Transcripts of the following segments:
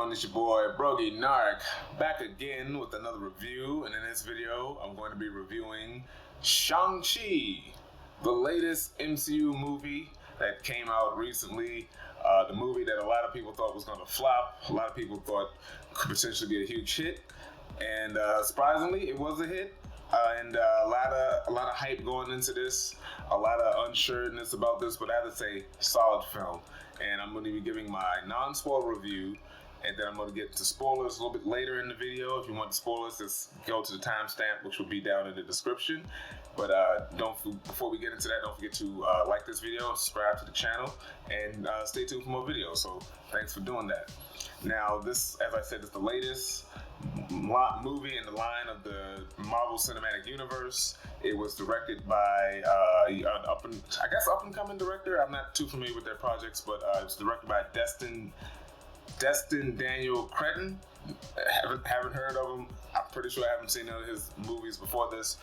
everyone, it's your boy BrogiNaric, back again with another review, and in this video I'm going to be reviewing Shang-Chi, the latest MCU movie that came out recently, the movie that a lot of people thought was going to flop, a lot of people thought could potentially be a huge hit, and surprisingly it was a hit. And a lot of hype going into this, a lot of unsureness about this, but I have to say, solid film. And I'm going to be giving my non-spoiler review, and then I'm going to get to spoilers a little bit later in the video. If you want spoilers, just go to the timestamp, which will be down in the description. But before we get into that, don't forget to like this video, subscribe to the channel, and stay tuned for more videos. So thanks for doing that. Now, this, as I said, is the latest movie in the line of the Marvel Cinematic Universe. It was directed by an up and coming director. I'm not too familiar with their projects, but it's directed by Destin Daniel Cretton. Haven't heard of him. I'm pretty sure I haven't seen none of his movies before this,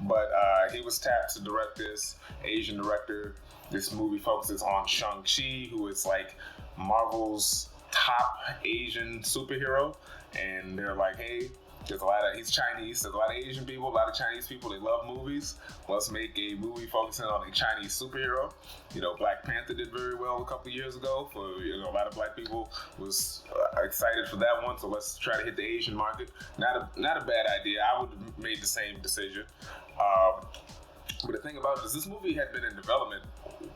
but he was tapped to direct this. Asian director. This movie focuses on Shang-Chi, who is like Marvel's top Asian superhero, and they're like, hey, he's Chinese, there's a lot of Asian people, a lot of Chinese people, they love movies, let's make a movie focusing on a Chinese superhero. You know, Black Panther did very well a couple of years ago, for a lot of black people was excited for that one, so let's try to hit the Asian market. Not a bad idea. I would have made the same decision. But the thing about it is, this movie had been in development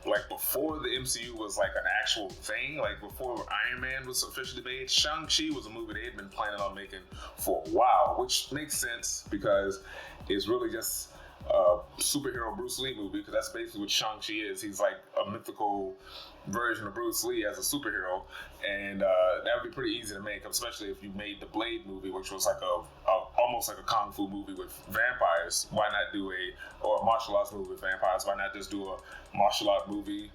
like before the MCU was like an actual thing, like before Iron Man was officially made. Shang-Chi was a movie they had been planning on making for a while, which makes sense because it's really just a superhero Bruce Lee movie, because that's basically what Shang-Chi is. He's like a mythical version of Bruce Lee as a superhero, and that would be pretty easy to make, especially if you made the Blade movie, which was like almost like a kung fu movie with vampires. Why not do a martial arts movie with vampires? Why not just do a martial art movie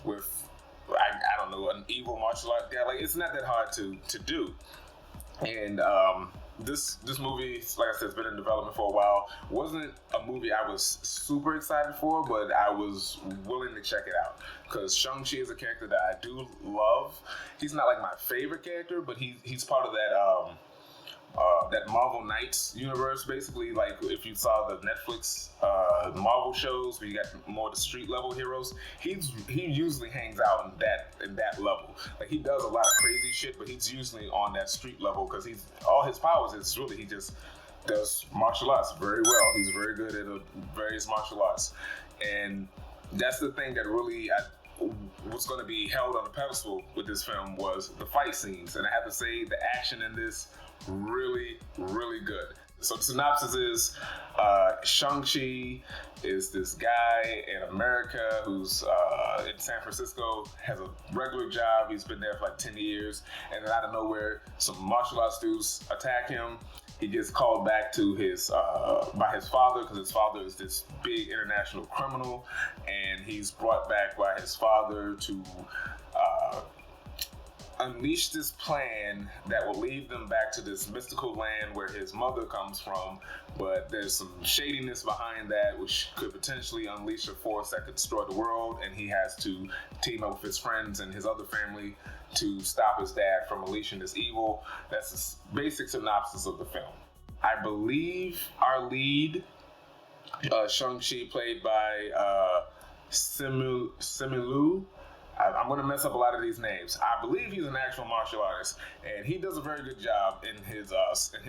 with I don't know, an evil martial art guy? Like, it's not that hard to do. And this movie, like I said, has been in development for a while. Wasn't a movie I was super excited for, but I was willing to check it out, because Shang-Chi is a character that I do love. He's not like my favorite character, but he's part of that Marvel Knights universe, basically. Like, if you saw the Netflix Marvel shows where you got more of the street level heroes, he usually hangs out in that level. Like, he does a lot of crazy shit, but he's usually on that street level, because all his powers is really he just does martial arts very well. He's very good at various martial arts, and that's the thing that really was going to be held on a pedestal with this film, was the fight scenes. And I have to say, the action in this really, really good. So the synopsis is, Shang-Chi is this guy in America who's in San Francisco, has a regular job. He's been there for like 10 years, and then out of nowhere, some martial arts dudes attack him. He gets called back to by his father, because his father is this big international criminal, and he's brought back by his father to unleash this plan that will lead them back to this mystical land where his mother comes from. But there's some shadiness behind that, which could potentially unleash a force that could destroy the world, and he has to team up with his friends and his other family to stop his dad from unleashing this evil. That's the basic synopsis of the film. I believe our lead, Shang-Chi, played by Simu. I'm going to mess up a lot of these names. I believe he's an actual martial artist, and he does a very good job in his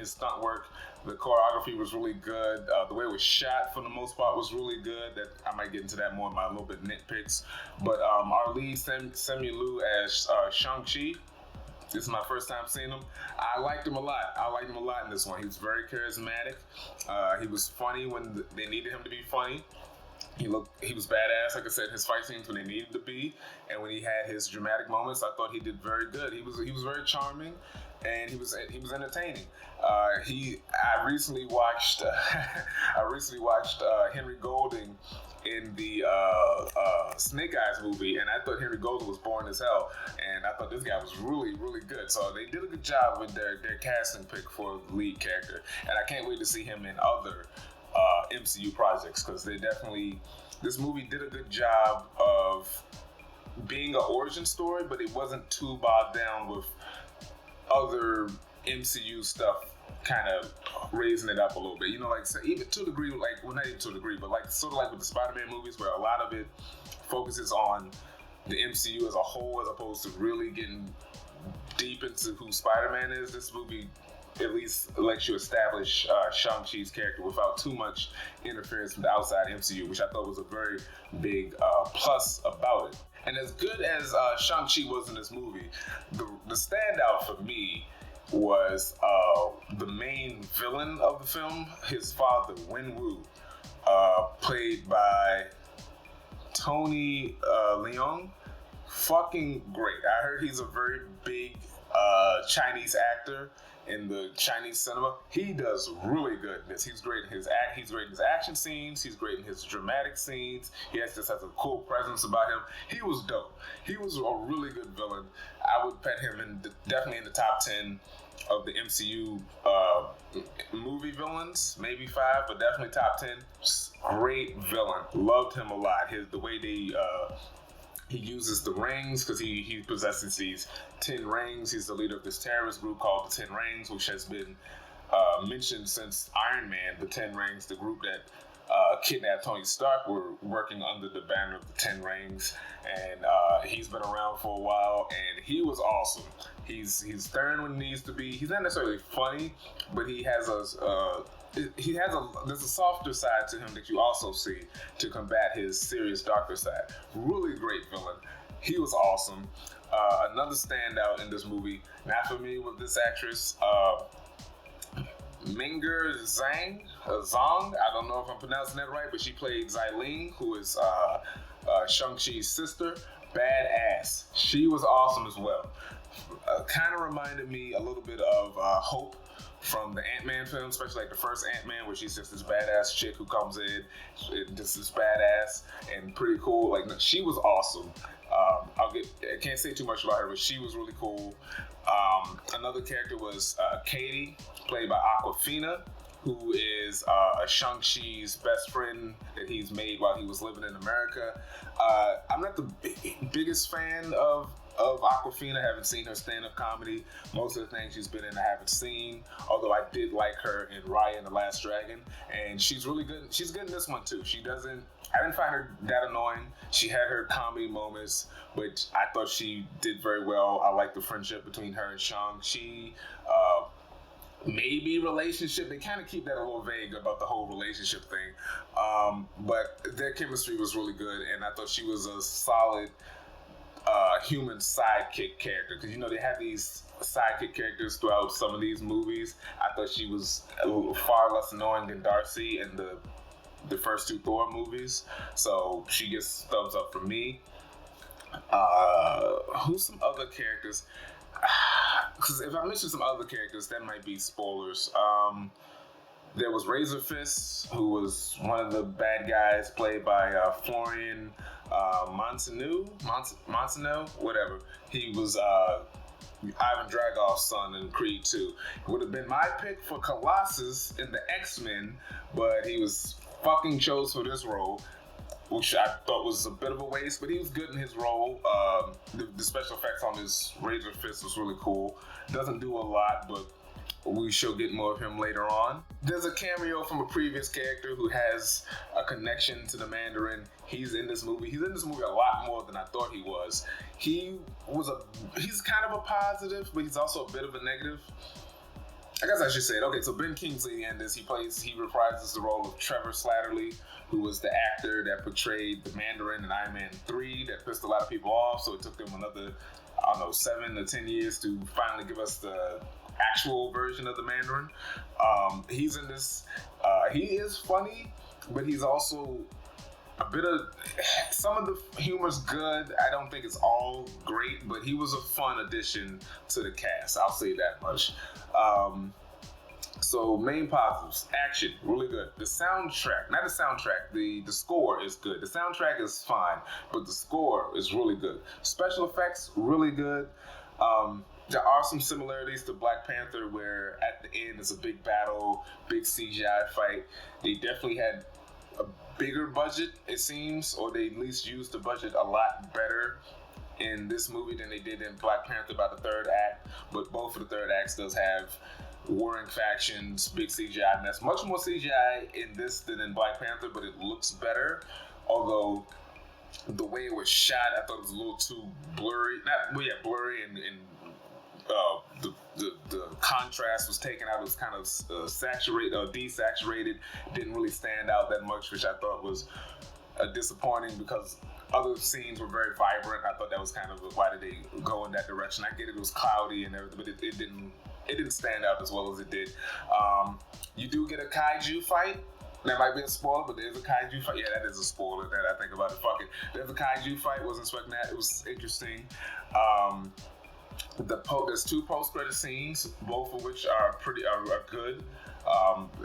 stunt work. The choreography was really good. The way it was shot, for the most part, was really good. That I might get into that more in my little bit nitpicks. But our lead, Simu as Shang-Chi, this is my first time seeing him. I liked him a lot. In this one. He was very charismatic. He was funny when they needed him to be funny. He was badass, like I said, his fight scenes when they needed to be, and when he had his dramatic moments, I thought he did very good. He was very charming, and he was entertaining. I recently watched Henry Golding in the Snake Eyes movie, and I thought Henry Golding was boring as hell, and I thought this guy was really, really good. So they did a good job with their casting pick for the lead character, and I can't wait to see him in other MCU projects, because this movie did a good job of being an origin story, but it wasn't too bogged down with other MCU stuff kind of raising it up a little bit. You know, like so even to a degree, like well, not even to a degree, but like sort of like with the Spider-Man movies, where a lot of it focuses on the MCU as a whole, as opposed to really getting deep into who Spider-Man is. This movie at least lets you establish Shang-Chi's character without too much interference from the outside MCU, which I thought was a very big plus about it. And as good as Shang-Chi was in this movie, the standout for me was the main villain of the film, his father, Wen-Wu, played by Tony Leung. Fucking great. I heard he's a very big Chinese actor in the Chinese cinema. He does really good in this. He's great in his action scenes. He's great in his dramatic scenes. He just has a cool presence about him. He was dope. He was a really good villain. I would put him definitely in the top 10 of the MCU movie villains, maybe 5, but definitely top 10. Great villain. Loved him a lot. The way he uses the rings, because he possesses these 10 rings. He's the leader of this terrorist group called the 10 Rings, which has been mentioned since Iron Man. The 10 Rings, the group that kidnapped Tony Stark, were working under the banner of the 10 Rings, and he's been around for a while, and he was awesome. He's stern when he needs to be. He's not necessarily funny, but he has there's a softer side to him that you also see to combat his serious darker side. Really great villain. He was awesome. Another standout in this movie, not familiar with this actress, Minger Zhang, I don't know if I'm pronouncing that right, but she played Xiling, who is Shang-Chi's sister. Badass. She was awesome as well. Kind of reminded me a little bit of Hope from the Ant-Man film, especially like the first Ant-Man, where she's just this badass chick who comes in, just this badass and pretty cool. Like, she was awesome. I can't say too much about her, but she was really cool. Another character was Katie, played by Awkwafina, who is Shang-Chi's best friend that he's made while he was living in America. I'm not the biggest fan of Awkwafina. I haven't seen her stand-up comedy. Most of the things she's been in I haven't seen, although I did like her in Raya and the Last Dragon, and she's really good. She's good in this one too. I didn't find her that annoying. She had her comedy moments, but I thought she did very well. I like the friendship between her and Shang-Chi. Maybe relationship. They kind of keep that a little vague about the whole relationship thing. But their chemistry was really good, and I thought she was a solid human sidekick character, because they have these sidekick characters throughout some of these movies. I thought she was far less annoying than Darcy in the first 2 Thor movies, so she gets thumbs up from me. Who's some other characters? Because if I mention some other characters, that might be spoilers. There was Razor Fist, who was one of the bad guys, played by Florian Montanaro, whatever. He was Ivan Drago's son in Creed 2. Would have been my pick for Colossus in the X-Men, but he was fucking chose for this role, which I thought was a bit of a waste, but he was good in his role. The special effects on his Razor Fist was really cool. Doesn't do a lot, but we shall get more of him later on. There's a cameo from a previous character who has a connection to the Mandarin. He's in this movie. He's in this movie a lot more than I thought he was. He's kind of a positive, but he's also a bit of a negative. I guess I should say it. Okay, so Ben Kingsley in this, he reprises the role of Trevor Slattery, who was the actor that portrayed the Mandarin in Iron Man 3 that pissed a lot of people off, so it took them another, 7 to 10 years to finally give us the actual version of the Mandarin. He's in this. He is funny, but he's also a bit of, some of the humor's good. I don't think it's all great, but he was a fun addition to the cast. I'll say that much. So main positives: action, really good. The soundtrack, not the soundtrack, the score is good. The soundtrack is fine, but the score is really good. Special effects, really good. There are some similarities to Black Panther, where at the end it's a big battle, big CGI fight. They definitely had a bigger budget, it seems, or they at least used the budget a lot better in this movie than they did in Black Panther by the third act, but both of the third acts does have warring factions, big CGI, and that's much more CGI in this than in Black Panther, but it looks better. Although the way it was shot, I thought it was a little too blurry. Blurry, and the contrast was taken out. It was kind of saturated or desaturated. Didn't really stand out that much, which I thought was disappointing because other scenes were very vibrant. I thought that was kind of why did they go in that direction? I get it was cloudy and everything, but it didn't stand out as well as it did. You do get a kaiju fight. That might be a spoiler, but there's a kaiju fight. Yeah, that is a spoiler that I think about it. Fuck it. There's a kaiju fight. Wasn't expecting that. It was interesting. There's two post-credit scenes, both of which are good.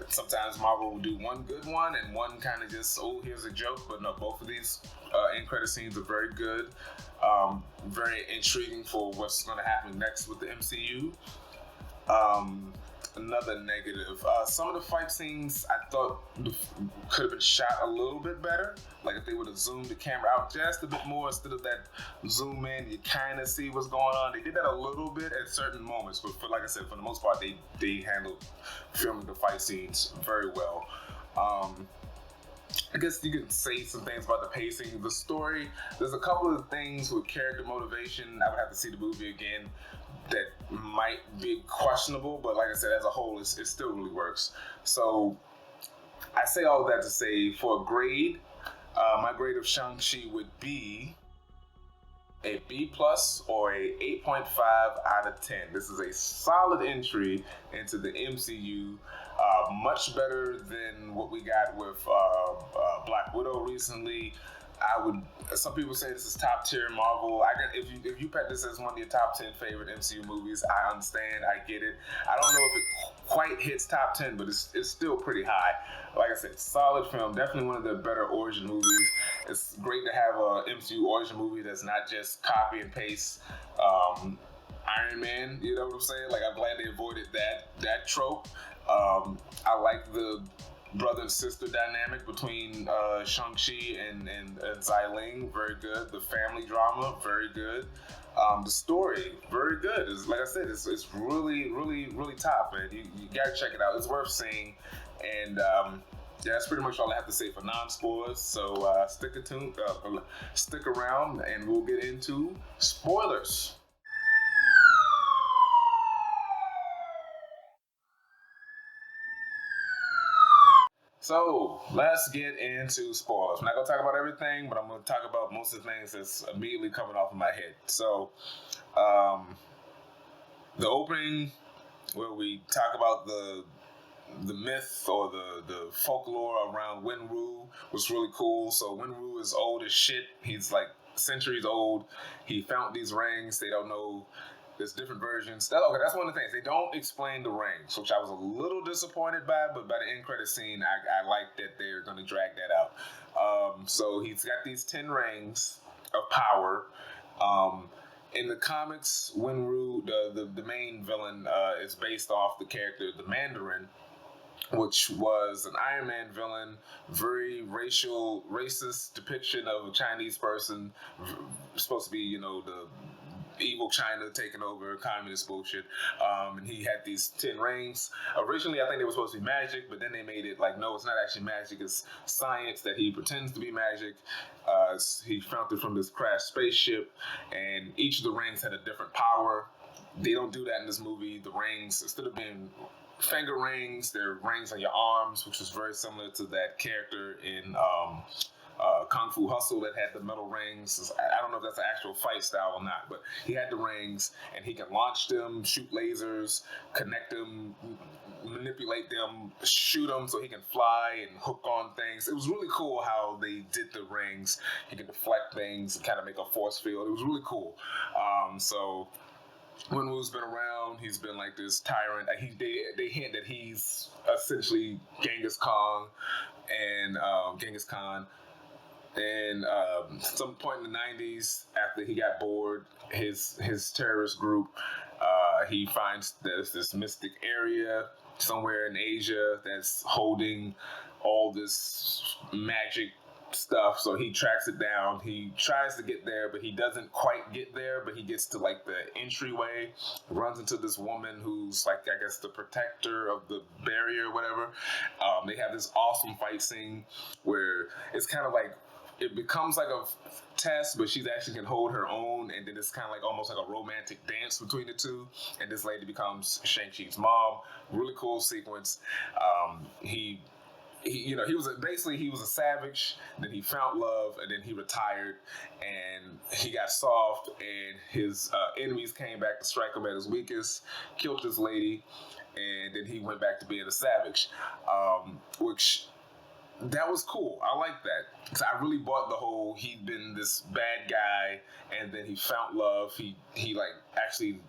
Sometimes Marvel will do one good one and one kind of just, oh, here's a joke. But no, both of these end-credit scenes are very good. Very intriguing for what's going to happen next with the MCU. Another negative. Some of the fight scenes I thought could have been shot a little bit better. Like if they would have zoomed the camera out just a bit more instead of that zoom in, you kind of see what's going on. They did that a little bit at certain moments, but like I said, for the most part, they handled filming the fight scenes very well. I guess you could say some things about the pacing. The story, there's a couple of things with character motivation. I would have to see the movie again that might be questionable, but like I said, as a whole, it still really works. So I say all of that to say, for a grade, my grade of Shang-Chi would be a B+ or a 8.5 out of 10. This is a solid entry into the MCU. Much better than what we got with Black Widow recently. Some people say this is top tier Marvel. If you put this as one of your top 10 favorite MCU movies, I understand, I get it. I don't know if it quite hits top 10, but it's still pretty high. Like I said, solid film, definitely one of the better origin movies. It's great to have a MCU origin movie that's not just copy and paste Iron Man, you know what I'm saying? Like, I'm glad they avoided that trope. I like the brother and sister dynamic between Shang-Chi and Xialing, very good. The family drama, very good. The story, very good. Like I said, it's really, really, really top, man. You gotta check it out. It's worth seeing. And that's pretty much all I have to say for non-spoilers. So stick around, and we'll get into spoilers. So let's get into spoilers. I'm not gonna talk about everything, but I'm gonna talk about most of the things that's immediately coming off of my head. So, the opening where we talk about the myth or the folklore around Wenwu was really cool. So Wenwu is old as shit. He's like centuries old. He found these rings. They don't know. There's different versions. That's one of the things. They don't explain the rings, which I was a little disappointed by, but by the end credit scene, I like that they're going to drag that out. So he's got these 10 rings of power. In the comics, Wenwu, the main villain, is based off the character, the Mandarin, which was an Iron Man villain, very racist depiction of a Chinese person, supposed to be, the evil China taking over communist bullshit. And he had these 10 rings. Originally, I think they were supposed to be magic, but then they made it like, no, it's not actually magic. It's science that he pretends to be magic. He found it from this crashed spaceship, and each of the rings had a different power. They don't do that in this movie. The rings, instead of being finger rings, they're rings on your arms, which was very similar to that character in Kung Fu Hustle that had the metal rings. I don't know if that's an actual fight style or not, but he had the rings, and he can launch them, shoot lasers, connect them, manipulate them, shoot them so he can fly and hook on things. It was really cool how they did the rings. He could deflect things and kind of make a force field. It was really cool. So Wenwu's been around. He's been like this tyrant. They hint that he's essentially Genghis Khan and Genghis Khan. And some point in the 90s, after he got bored, his terrorist group, he finds there's this mystic area somewhere in Asia that's holding all this magic stuff, so he tracks it down. He tries to get there, but he doesn't quite get there, but he gets to like the entryway, runs into this woman who's like, I guess, the protector of the barrier or whatever. They have this awesome fight scene where it's kind of like, it becomes like a test, but she actually can hold her own, and then it's kind of like almost like a romantic dance between the two, and this lady becomes Shang-Chi's mom. Really cool sequence. He he was a savage. Then he found love, and then he retired, and he got soft, and his enemies came back to strike him at his weakest, killed this lady, and then he went back to being a savage, which that was cool. I like that because I really bought the whole he'd been this bad guy, and then he found love. He like actually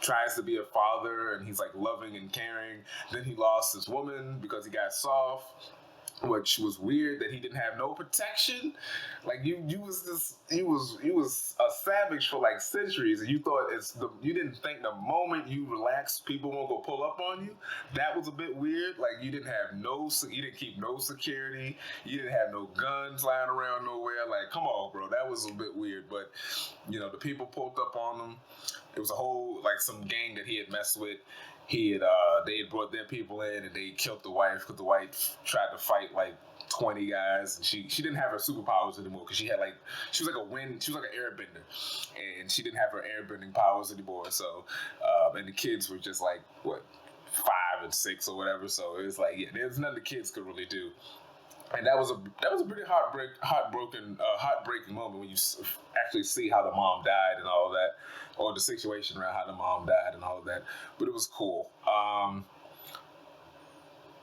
tries to be a father, and he's like loving and caring. Then he lost his woman because he got soft, which was weird that he didn't have no protection. Like you was a savage for like centuries, and you thought you didn't think the moment you relax, people won't go pull up on you. That was a bit weird. Like you didn't keep no security, you didn't have no guns lying around nowhere. Like come on, bro, that was a bit weird. But the people pulled up on him. It was a whole like some gang that he had messed with. They had brought their people in, and they killed the wife because the wife tried to fight like 20 guys, and she didn't have her superpowers anymore because she was like an airbender, and she didn't have her airbending powers anymore. So and the kids were just like 5 and 6 or whatever. So it was like, yeah, there's nothing the kids could really do. And that was a pretty heartbreaking moment when you actually see how the mom died and all of that, or the situation around how the mom died and all of that. But it was cool.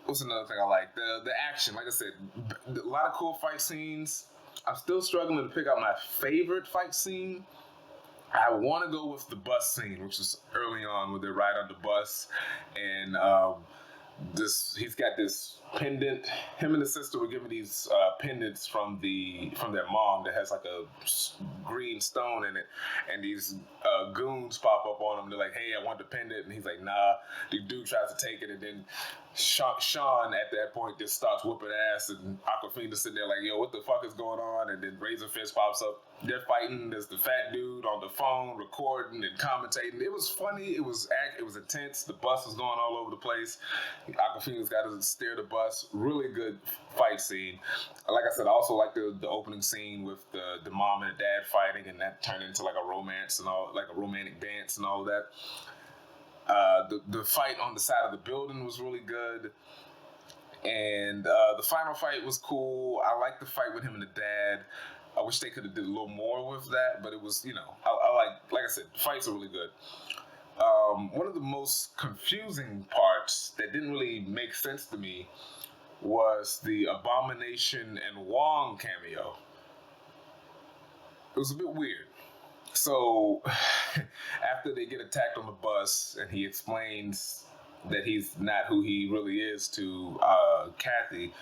What's another thing I like? The action. Like I said, a lot of cool fight scenes. I'm still struggling to pick out my favorite fight scene. I want to go with the bus scene, which is early on where they ride on the bus, and he's got this pendant. Him and his sister were given these pendants from their mom that has like a green stone in it, and these goons pop up on him. They're like, "Hey, I want the pendant," and he's like, "Nah." The dude tries to take it, and then Sean at that point just starts whooping ass, and Aquafina's sitting there like, "Yo, what the fuck is going on?" And then Razorfist pops up. They're fighting. There's the fat dude on the phone recording and commentating. It was funny. It was intense. The bus was going all over the place. Aquafina's got to steer the bus. Really good fight scene. Like I said, I also like the opening scene with the mom and the dad fighting, and that turned into like a romance and all, like a romantic dance and all of that. The fight on the side of the building was really good. And the final fight was cool. I liked the fight with him and the dad. I wish they could have did a little more with that, but it was, I like I said, the fights are really good. One of the most confusing parts that didn't really make sense to me was the Abomination and Wong cameo. It was a bit weird. So after they get attacked on the bus, and he explains that he's not who he really is to Katie,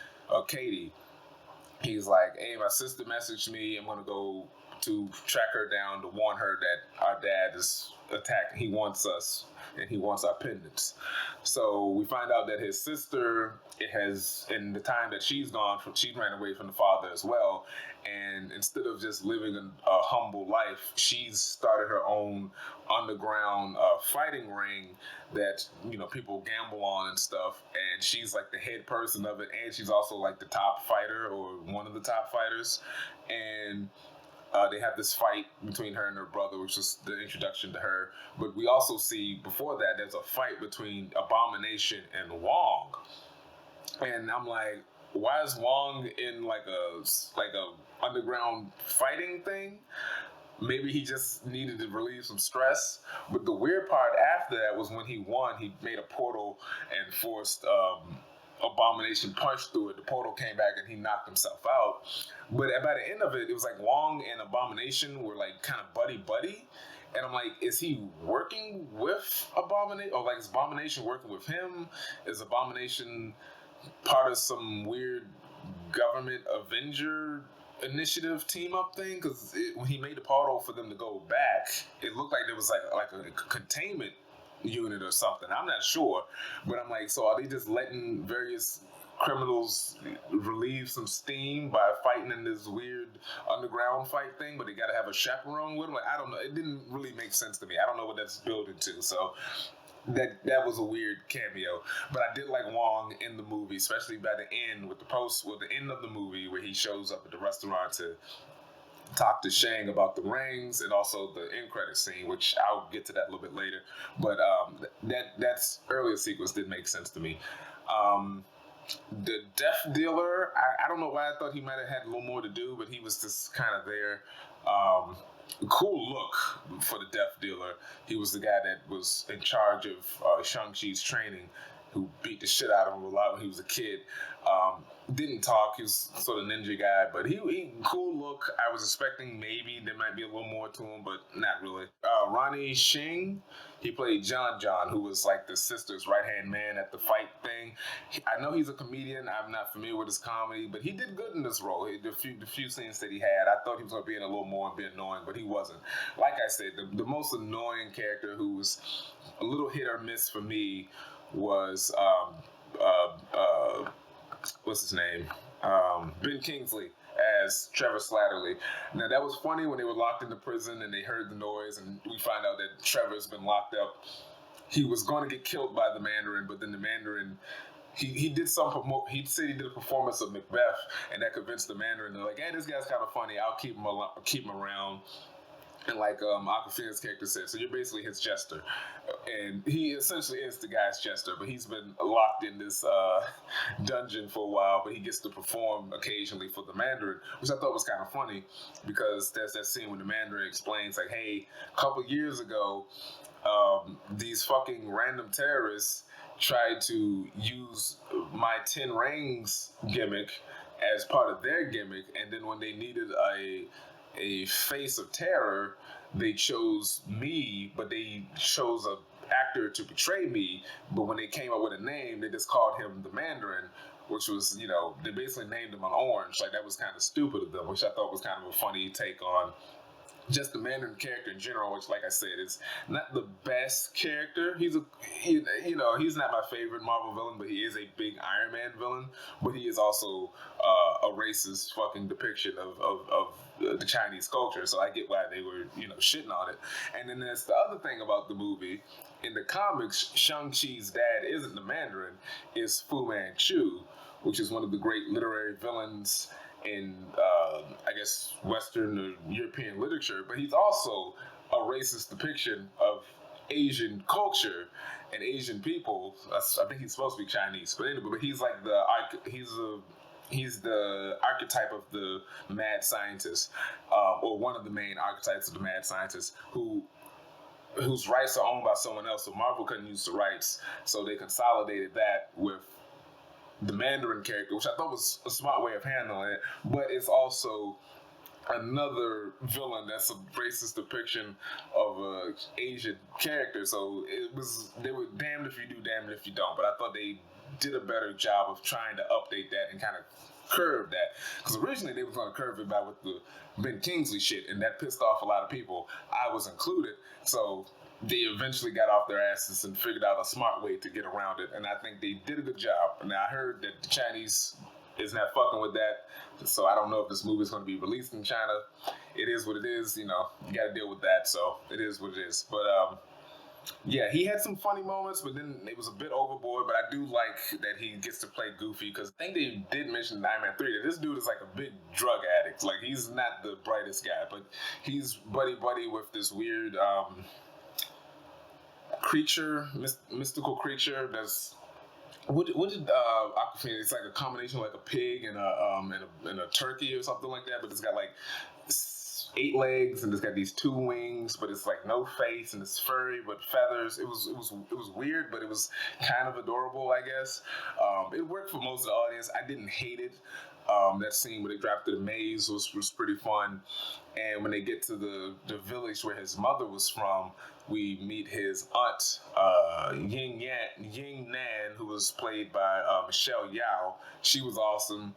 he's like, "Hey, my sister messaged me. I'm gonna go to track her down to warn her that our dad is attacked. He wants us, and he wants our pendants." So we find out that his sister, in the time that she's gone, she ran away from the father as well. And instead of just living a humble life, she's started her own underground fighting ring that people gamble on and stuff. And she's like the head person of it, and she's also like the top fighter or one of the top fighters. And they have this fight between her and her brother, which is the introduction to her. But we also see before that there's a fight between Abomination and Wong, and I'm like, why is Wong in like a underground fighting thing? Maybe he just needed to relieve some stress. But the weird part after that was when he won, he made a portal and forced Abomination punched through it. The portal came back and he knocked himself out. But by the end of it, it was like Wong and Abomination were like kind of buddy. And I'm like, is he working with Abomination? Or like, is Abomination working with him? Is Abomination part of some weird government Avenger initiative team up thing? Because when he made the portal for them to go back, it looked like there was like a containment unit or something. I'm not sure, but I'm like, so are they just letting various criminals relieve some steam by fighting in this weird underground fight thing, but they got to have a chaperone with them. Like, I don't know. It didn't really make sense to me. I don't know what that's building to. So that was a weird cameo. But I did like Wong in the movie, especially by the end with the end of the movie where he shows up at the restaurant to talk to Shang about the rings, and also the end credit scene, which I'll get to that a little bit later. But that's earlier sequence did make sense to me. The Death Dealer, I don't know why I thought he might have had a little more to do, but he was just kind of there. Cool look for the Death Dealer. He was the guy that was in charge of Shang-Chi's training, who beat the shit out of him a lot when he was a kid. Didn't talk. He was sort of ninja guy, but he cool look. I was expecting maybe there might be a little more to him, but not really. Ronnie Shing, he played John, who was like the sister's right-hand man at the fight thing. I know he's a comedian. I'm not familiar with his comedy, but he did good in this role. The few scenes that he had, I thought he was going to be in a little more and be annoying, but he wasn't. Like I said, the most annoying character who was a little hit or miss for me was what's his name? Ben Kingsley as Trevor Slattery. Now that was funny when they were locked in the prison and they heard the noise, and we find out that Trevor's been locked up. He was going to get killed by the Mandarin, but then the Mandarin he did he said he did a performance of Macbeth, and that convinced the Mandarin. They're like, hey, this guy's kind of funny. I'll keep him around. And like Aquafina's character said, so you're basically his jester. And he essentially is the guy's jester, but he's been locked in this dungeon for a while, but he gets to perform occasionally for the Mandarin, which I thought was kind of funny, because there's that scene when the Mandarin explains, like, hey, a couple years ago, these fucking random terrorists tried to use my 10 rings gimmick as part of their gimmick, and then when they needed a face of terror, they chose me, but they chose a actor to portray me. But when they came up with a name, they just called him the Mandarin, which was, they basically named him an orange. Like, that was kind of stupid of them, which I thought was kind of a funny take on just the Mandarin character in general, which, like I said, is not the best character. He's he's not my favorite Marvel villain, but he is a big Iron Man villain. But he is also a racist fucking depiction of the Chinese culture. So I get why they were, shitting on it. And then there's the other thing about the movie. In the comics, Shang-Chi's dad isn't the Mandarin, it's Fu Manchu, which is one of the great literary villains in, I guess, Western or European literature, but he's also a racist depiction of Asian culture and Asian people. I think he's supposed to be Chinese, but anyway, but he's like he's the archetype of the mad scientist, or one of the main archetypes of the mad scientist whose rights are owned by someone else. So Marvel couldn't use the rights, so they consolidated that with the Mandarin character, which I thought was a smart way of handling it, but it's also another villain that's a racist depiction of a Asian character. So they were damned if you do, damned if you don't. But I thought they did a better job of trying to update that and kind of curve that, because originally they were going to curve it by with the Ben Kingsley shit, and that pissed off a lot of people. I was included. So they eventually got off their asses and figured out a smart way to get around it, and I think they did a good job. Now, I heard that the Chinese is not fucking with that, so I don't know if this movie is going to be released in China. It is what it is, you got to deal with that, so it is what it is. But yeah, he had some funny moments, but then it was a bit overboard. But I do like that he gets to play goofy, because I think they did mention in Iron Man 3 that this dude is like a big drug addict. Like, he's not the brightest guy, but he's buddy with this weird creature, mystical creature that's what did Aquafina? It's like a combination of like a pig and a turkey or something like that, but it's got like 8 legs and it's got these 2 wings, but it's like no face and it's furry but feathers. It was weird, but it was kind of adorable, I guess. It worked for most of the audience. I didn't hate it. That scene where they dropped the maze was pretty fun. And when they get to the village where his mother was from, we meet his aunt, Ying Nan, who was played by Michelle Yao. She was awesome.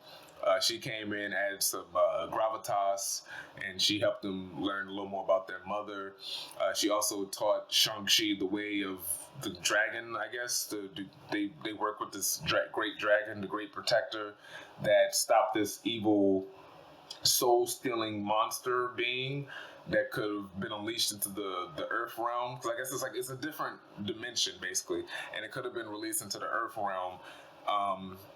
She came in, added some gravitas, and she helped them learn a little more about their mother. She also taught Shang-Chi the way of the dragon, I guess. They work with this great dragon, the great protector, that stopped this evil soul-stealing monster being that could have been unleashed into the Earth realm. Because I guess it's a different dimension basically, and it could have been released into the Earth realm.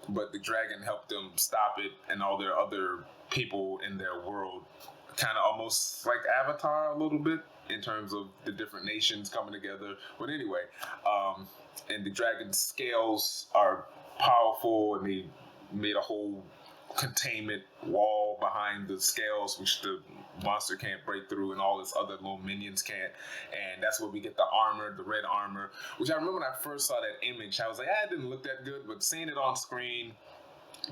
But the dragon helped them stop it, and all their other people in their world, kind of almost like Avatar a little bit in terms of the different nations coming together. But anyway, and the dragon's scales are powerful, and they made a whole containment wall behind the scales, which the monster can't break through, and all its other little minions can't. And that's where we get the armor, the red armor, which I remember when I first saw that image, I was like, it didn't look that good, but seeing it on screen,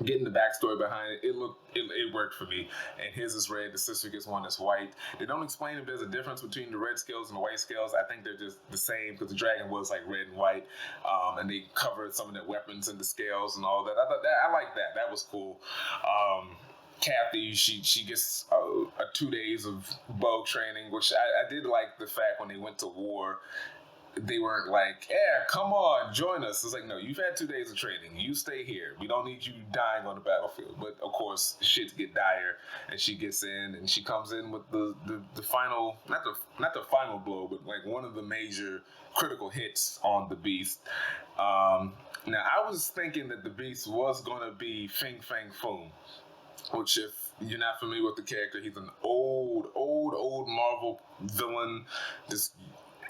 getting the backstory behind it, it worked for me. And his is red, the sister gets one that's white. They don't explain if there's a difference between the red scales and the white scales. I think they're just the same, because the dragon was like red and white, and they covered some of their weapons in the scales and all that. I like that. That was cool. Kathy, she gets 2 days of bow training, which I did like the fact when they went to war, they weren't like, come on, join us. It's like, no, you've had 2 days of training. You stay here. We don't need you dying on the battlefield. But of course, shit get dire, and she gets in, and she comes in with the final, not the final blow, but like one of the major critical hits on the Beast. Now, I was thinking that the Beast was going to be Fing Fang Foom, which, if you're not familiar with the character, he's an old Marvel villain. This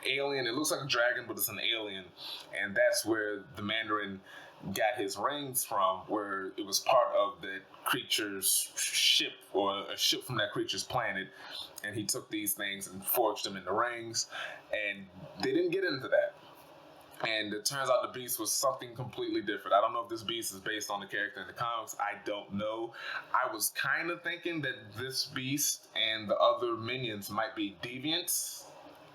alien, it looks like a dragon, but it's an alien, and that's where the Mandarin got his rings from, where it was part of the creature's ship, or a ship from that creature's planet, and he took these things and forged them into rings, and they didn't get into that. And it turns out the Beast was something completely different. I don't know if this Beast is based on the character in the comics. I don't know. I was kind of thinking that this Beast and the other minions might be deviants,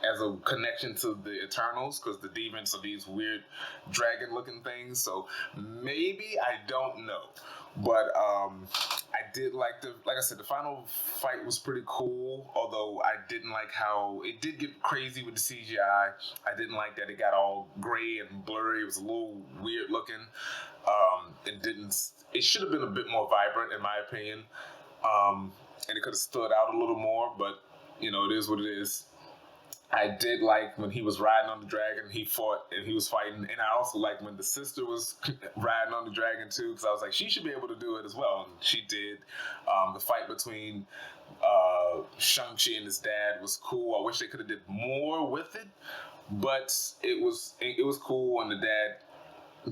as a connection to the Eternals, because the Deviants are these weird dragon-looking things. So maybe, I don't know. But I did like I said, the final fight was pretty cool, although I didn't like how it did get crazy with the CGI. I didn't like that it got all gray and blurry. It was a little weird looking. It should have been a bit more vibrant, in my opinion. And it could have stood out a little more, but it is what it is. I did like when he was riding on the dragon, he fought and he was fighting. And I also liked when the sister was riding on the dragon too, because I was like, she should be able to do it as well. And she did. The fight between Shang-Chi and his dad was cool. I wish they could have did more with it, but it was cool. And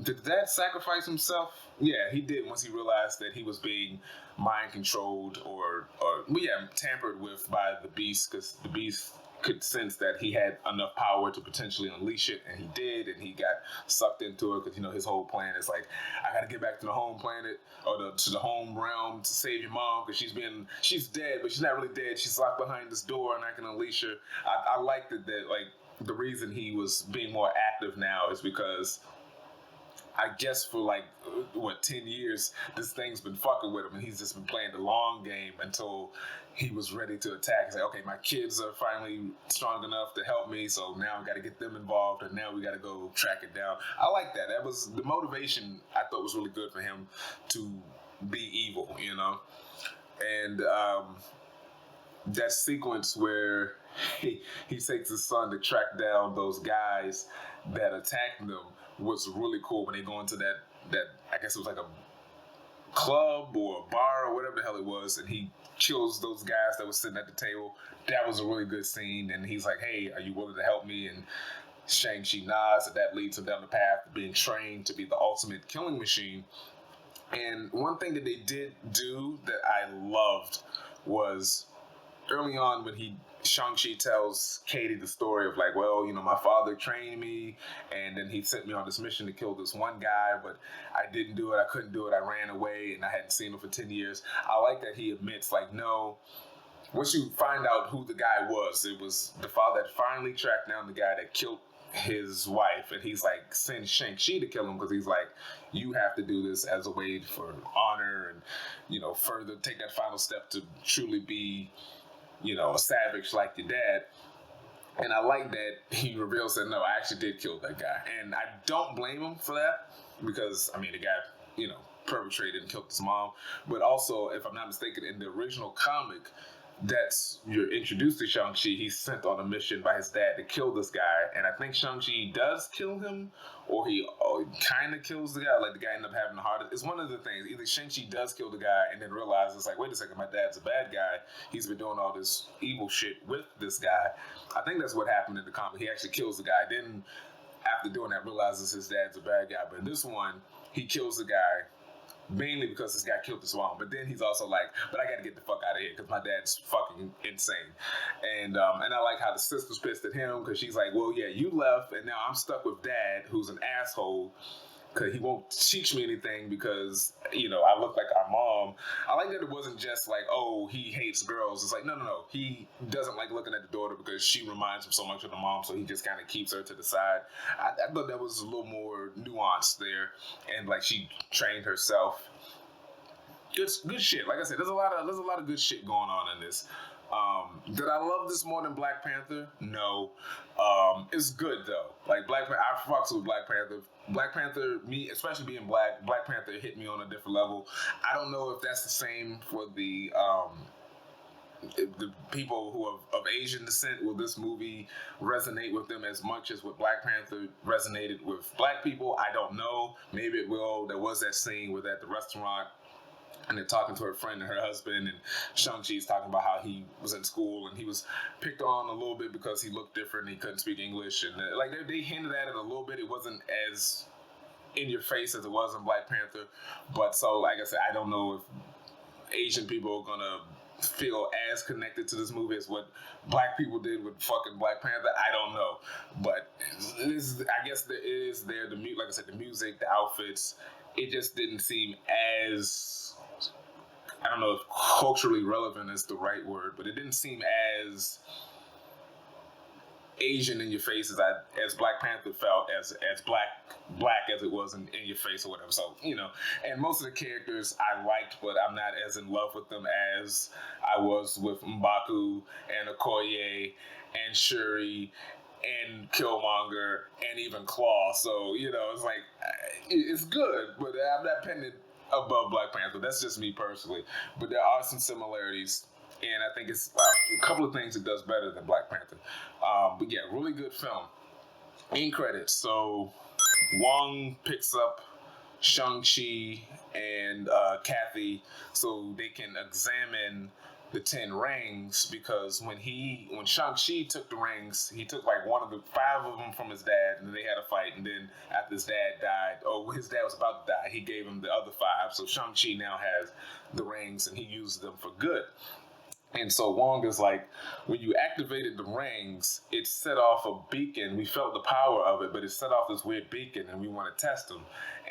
did the dad sacrifice himself? Yeah, he did, once he realized that he was being mind controlled or tampered with by the Beast, because the Beast could sense that he had enough power to potentially unleash it, and he did, and he got sucked into it, because his whole plan is like, I gotta get back to the home planet, or to the home realm, to save your mom, because she's dead, but she's not really dead. She's locked behind this door, and I can unleash her. I liked that like the reason he was being more active now is because, I guess for 10 years, this thing's been fucking with him, and he's just been playing the long game until he was ready to attack. He's like, okay, my kids are finally strong enough to help me, so now I got to get them involved, and now we got to go track it down. I like that. That was the motivation. I thought was really good for him to be evil, and that sequence where he takes his son to track down those guys that attacked them was really cool. When they go into that I guess it was like a club or a bar or whatever the hell it was, and he kills those guys that were sitting at the table. That was a really good scene, and he's like, hey, are you willing to help me? And Shang-Chi nods, and that leads him down the path of being trained to be the ultimate killing machine. And one thing that they did do that I loved was early on when Shang-Chi tells Katie the story of like, well, my father trained me, and then he sent me on this mission to kill this one guy, but I didn't do it. I couldn't do it. I ran away, and I hadn't seen him for 10 years. I like that he admits, like, no, once you find out who the guy was, it was the father that finally tracked down the guy that killed his wife, and he's like, send Shang-Chi to kill him, because he's like, you have to do this as a way for honor and, further take that final step to truly be, a savage like your dad. And I like that he reveals that, no, I actually did kill that guy. And I don't blame him for that because, I mean, the guy, perpetrated and killed his mom. But also, if I'm not mistaken, in the original comic, that's you're introduced to Shang-Chi. He's sent on a mission by his dad to kill this guy, and I think Shang-Chi does kill him, or he kind of kills the guy. Like the guy ended up having the heart. It's one of the things. Either Shang-Chi does kill the guy, and then realizes like, wait a second, my dad's a bad guy. He's been doing all this evil shit with this guy. I think that's what happened in the comic. He actually kills the guy. Then after doing that, realizes his dad's a bad guy. But in this one, he kills the guy. Mainly because this guy killed his mom, but then he's also like, but I gotta get the fuck out of here because my dad's fucking insane. And I like how the sister's pissed at him because she's like, well, yeah, you left, and now I'm stuck with dad, who's an asshole, because he won't teach me anything because, I look like our mom. I like that it wasn't just like, oh, he hates girls. It's like, no. He doesn't like looking at the daughter because she reminds him so much of the mom, so he just kind of keeps her to the side. I thought that was a little more nuanced there, and like she trained herself. Good shit. Like I said, there's a lot of good shit going on in this. Did I love this more than Black Panther? No. It's good though. Like Black Panther, I fucks with Black Panther. Black Panther, me especially being black, Black Panther hit me on a different level. I don't know if that's the same for the people who are of Asian descent. Will this movie resonate with them as much as what Black Panther resonated with black people? I don't know. Maybe it will. There was that scene with at the restaurant, and they're talking to her friend and her husband, and Shang-Chi's talking about how he was in school and he was picked on a little bit because he looked different and he couldn't speak English. And like they hinted at it a little bit. It wasn't as in your face as it was in Black Panther. But so, like I said, I don't know if Asian people are going to feel as connected to this movie as what black people did with fucking Black Panther. I don't know. But I guess there is the like I said, the music, the outfits, it just didn't seem as, I don't know if culturally relevant is the right word, but it didn't seem as Asian in your face as Black Panther felt, as black as it was in your face or whatever. So, and most of the characters I liked, but I'm not as in love with them as I was with M'Baku and Okoye and Shuri and Killmonger and even Claw. So, it's like, it's good, but I'm not pinning it above Black Panther. That's just me personally. But there are some similarities, and I think it's a couple of things it does better than Black Panther. But yeah, really good film. In credits, so Wong picks up Shang-Chi and Kathy so they can examine the 10 rings, because when Shang-Chi took the rings, he took like one of the 5 of them from his dad, and then they had a fight, and then after his dad died, his dad was about to die, he gave him the other 5, so Shang-Chi now has the rings, and he uses them for good. And so Wong is like, when you activated the rings, it set off a beacon. We felt the power of it, but it set off this weird beacon, and we want to test him.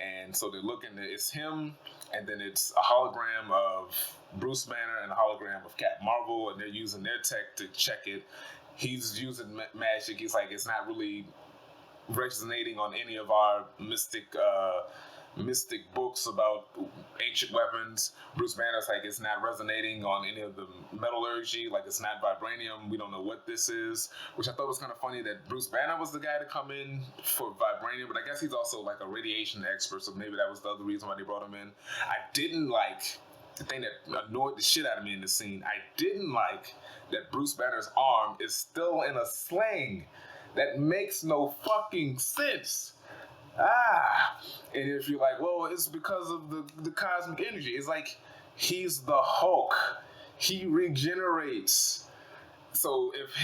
And so they're looking at, it's him, and then it's a hologram of Bruce Banner and a hologram of Captain Marvel, and they're using their tech to check it. He's using magic. He's like, it's not really resonating on any of our mystic books about ancient weapons. Bruce Banner's like, it's not resonating on any of the metallurgy, like it's not vibranium, we don't know what this is, which I thought was kind of funny that Bruce Banner was the guy to come in for vibranium, but I guess he's also like a radiation expert, so maybe that was the other reason why they brought him in. I didn't like, the thing that annoyed the shit out of me in the scene, I didn't like that Bruce Banner's arm is still in a sling. That makes no fucking sense. And if you're like, well, it's because of the cosmic energy. It's like, he's the Hulk. He regenerates. So if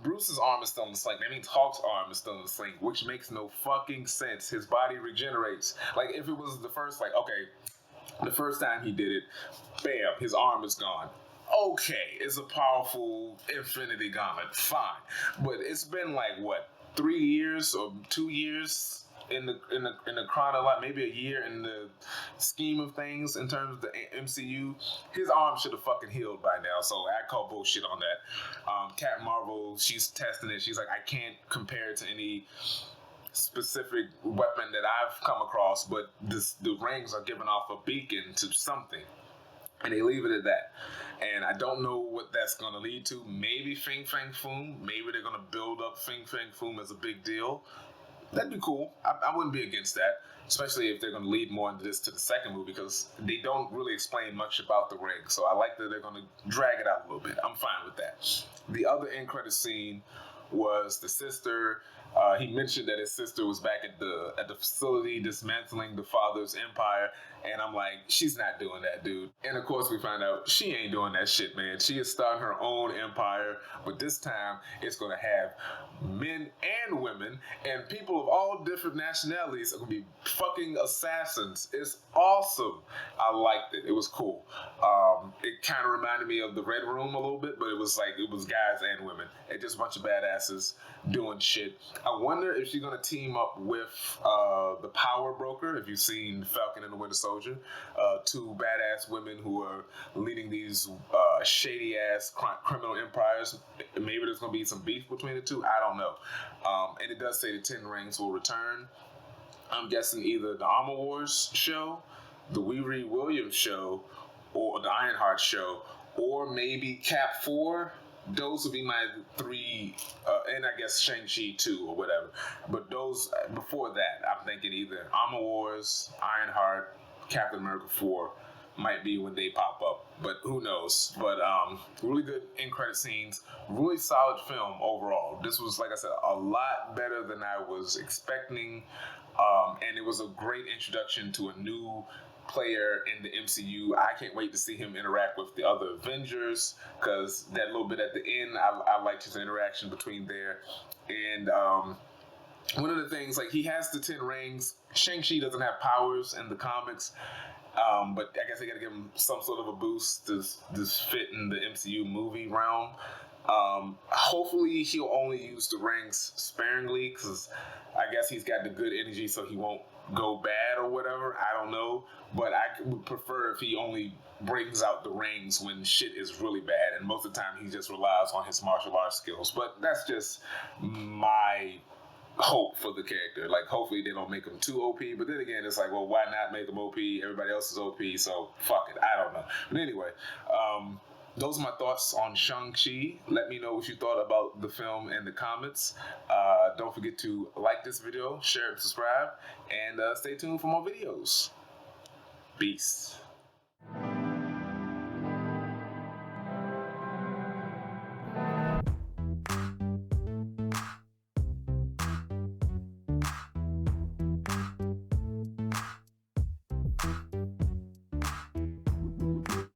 Bruce's arm is still in the sling, that means Hulk's arm is still in the sling, which makes no fucking sense. His body regenerates. Like, if it was the first time he did it, bam, his arm is gone. Okay, it's a powerful Infinity Gauntlet, fine. But it's been like, what, 3 years or 2 years in the chronology, maybe a year in the scheme of things in terms of the MCU. His arm should have fucking healed by now, so I call bullshit on that. Captain Marvel, she's testing it. She's like, I can't compare it to any specific weapon that I've come across, but the rings are giving off a beacon to something. And they leave it at that. And I don't know what that's going to lead to. Maybe Fing Fang Foom. Maybe they're going to build up Fing Fang Foom as a big deal. That'd be cool. I wouldn't be against that, especially if they're going to lead more into this to the second movie, because they don't really explain much about the ring. So I like that they're going to drag it out a little bit. I'm fine with that. The other end credit scene was the sister. He mentioned that his sister was back at the facility dismantling the father's empire, and I'm like, she's not doing that, dude. And of course, we find out she ain't doing that shit, man. She is starting her own empire, but this time it's gonna have men and women and people of all different nationalities are gonna be fucking assassins. It's awesome. I liked it. It was cool. It kind of reminded me of the Red Room a little bit, but it was guys and women. And just a bunch of badasses doing shit. I wonder if she's gonna team up with the Power Broker. If you've seen Falcon and the Winter Soldier, two badass women who are leading these shady ass criminal empires. Maybe there's gonna be some beef between the two. I don't know. And it does say the Ten Rings will return. I'm guessing either the Armor Wars show, the Riri Williams show, or the Ironheart show, or maybe Cap 4. Those would be my three, and I guess Shang-Chi 2 or whatever. But those, before that, I'm thinking either Armor Wars, Ironheart, Captain America 4 might be when they pop up. But who knows? But really good end credit scenes. Really solid film overall. This was, like I said, a lot better than I was expecting. And it was a great introduction to a new player in the MCU. I can't wait to see him interact with the other Avengers, because that little bit at the end, I liked his interaction between there. And one of the things, like, he has the 10 rings. Shang-Chi doesn't have powers in the comics, but I guess they got to give him some sort of a boost to fit in the MCU movie realm. Hopefully he'll only use the rings sparingly, because I guess he's got the good energy, so he won't go bad or whatever. I don't know, but I would prefer if he only brings out the rings when shit is really bad, and most of the time he just relies on his martial arts skills. But that's just my hope for the character. Like, hopefully they don't make him too OP, but then again, it's like, well, why not make him OP? Everybody else is OP, so fuck it. I don't know. But anyway, those are my thoughts on Shang-Chi. Let me know what you thought about the film in the comments. Don't forget to like this video, share and subscribe, and stay tuned for more videos. Peace.